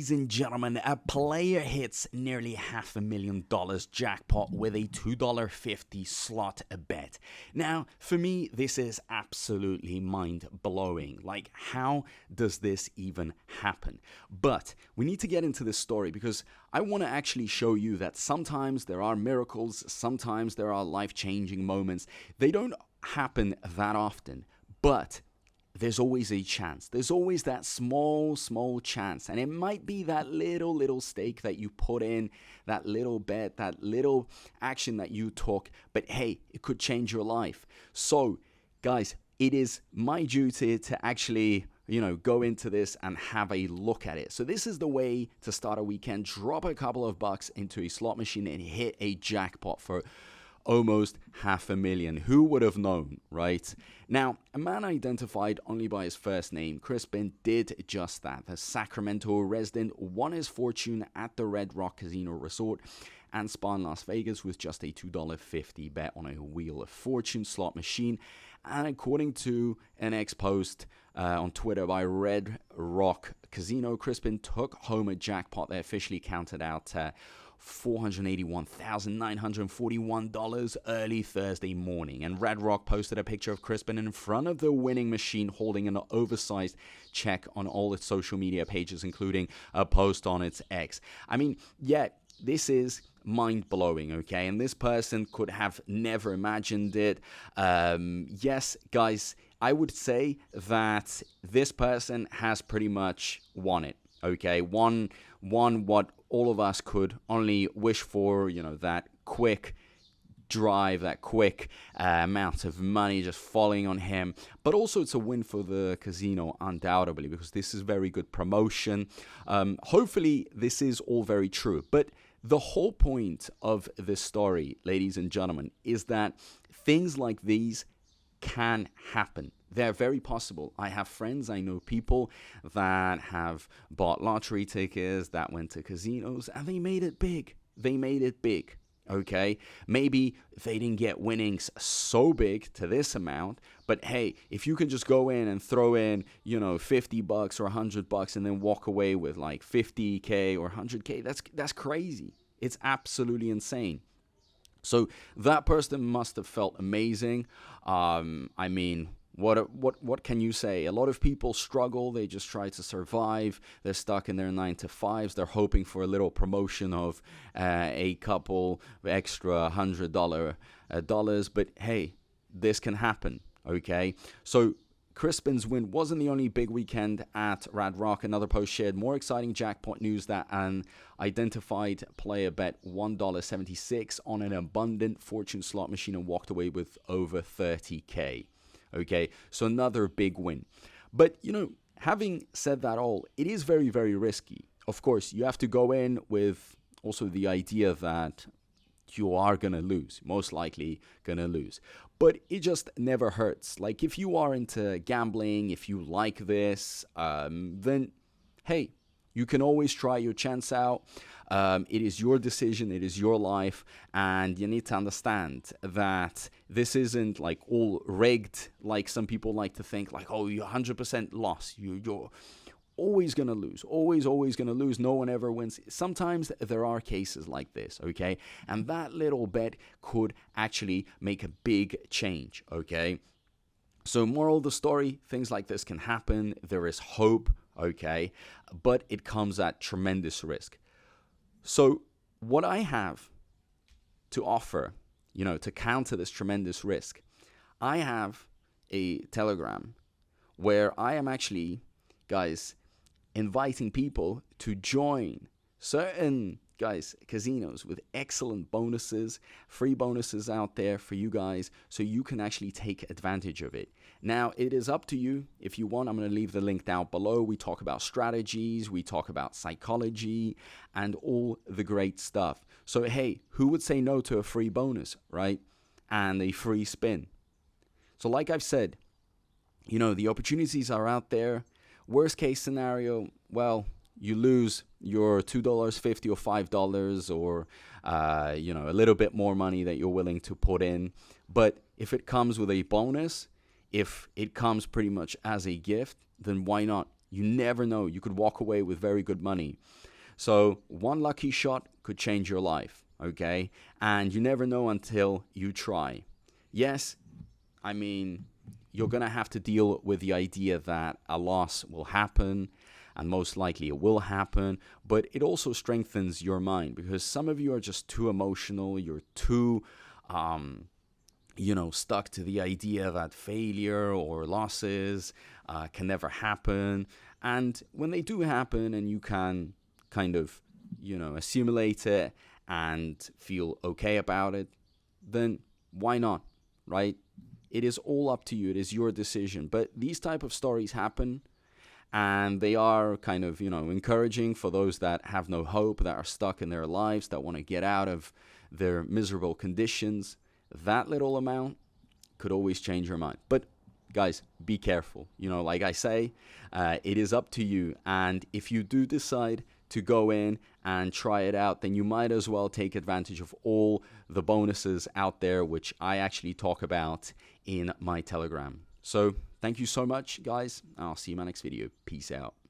Ladies and gentlemen, a player hits nearly $500,000 jackpot with a $2.50 slot bet. Now, for me, this is absolutely mind-blowing. Like, how does this even happen? But we need to get into this story because I want to actually show you that sometimes there are miracles, sometimes there are life-changing moments. They don't happen that often, but there's always a chance. There's always that small chance. And it might be that little stake that you put in, that little bet, that little action that you took. But hey, it could change your life. So, guys, it is my duty to actually, go into this and have a look at it. So this is the way to start a weekend. Drop a couple of bucks into a slot machine and hit a jackpot for almost $500,000. Who would have known, right? Now, a man identified only by his first name, Crispin, did just that. The Sacramento resident won his fortune at the Red Rock Casino Resort and Spa in Las Vegas with just a $2.50 bet on a Wheel of Fortune slot machine. And according to an ex-post on Twitter by Red Rock Casino, Crispin took home a jackpot that officially counted out $481,941 early Thursday morning. And Red Rock posted a picture of Crispin in front of the winning machine holding an oversized check on all its social media pages, including a post on its X. I mean, yeah, this is mind-blowing, okay? And this person could have never imagined it. Yes, guys, I would say that this person has pretty much won it, okay? Won what all of us could only wish for, that quick drive, that quick amount of money just falling on him. But also it's a win for the casino, undoubtedly, because this is very good promotion. Hopefully this is all very true. But the whole point of this story, ladies and gentlemen, is that things like these can happen. They're very possible. I have friends, I know people that have bought lottery tickets, that went to casinos, and they made it big. Okay? Maybe they didn't get winnings so big to this amount, but hey, if you can just go in and throw in, $50 or $100 and then walk away with like $50K or $100K, that's crazy. It's absolutely insane. So that person must have felt amazing. I mean, what can you say? A lot of people struggle. They just try to survive. They're stuck in their 9-to-5s. They're hoping for a little promotion of a couple extra $100 But hey, this can happen. Okay, so Crispin's win wasn't the only big weekend at Red Rock. Another post shared more exciting jackpot news that an identified player bet $1.76 on an abundant fortune slot machine and walked away with over $30K. Okay, so another big win. But, having said that all, it is very, very risky. Of course, you have to go in with also the idea that you are going to lose, most likely going to lose. But it just never hurts. Like, if you are into gambling, if you like this, then, hey, you can always try your chance out. It is your decision. It is your life. And you need to understand that this isn't like all rigged, like some people like to think, like, oh, you're 100% lost. You're always going to lose. Always going to lose. No one ever wins. Sometimes there are cases like this, okay? And that little bet could actually make a big change, okay? So moral of the story, things like this can happen. There is hope, okay? But it comes at tremendous risk. So what I have to offer, to counter this tremendous risk, I have a Telegram where I am actually, guys, inviting people to join certain, casinos with excellent bonuses, free bonuses out there for you guys, so you can actually take advantage of it. Now, it is up to you. If you want, I'm going to leave the link down below. We talk about strategies, we talk about psychology, and all the great stuff. So, hey, who would say no to a free bonus, right? And a free spin. So, like I've said, the opportunities are out there. Worst case scenario, well, you lose your $2.50 or $5 or, a little bit more money that you're willing to put in. But if it comes with a bonus, if it comes pretty much as a gift, then why not? You never know. You could walk away with very good money. So one lucky shot could change your life, okay? And you never know until you try. Yes, I mean, you're going to have to deal with the idea that a loss will happen, and most likely it will happen, but it also strengthens your mind, because some of you are just too emotional. You're too stuck to the idea that failure or losses can never happen. And when they do happen and you can kind of, assimilate it and feel okay about it, then why not, right? It is all up to you. It is your decision. But these type of stories happen, and they are kind of, encouraging for those that have no hope, that are stuck in their lives, that want to get out of their miserable conditions. That little amount could always change your mind. But guys, be careful. Like I say, it is up to you. And if you do decide to go in and try it out, then you might as well take advantage of all the bonuses out there, which I actually talk about in my Telegram. So thank you so much, guys. I'll see you in my next video. Peace out.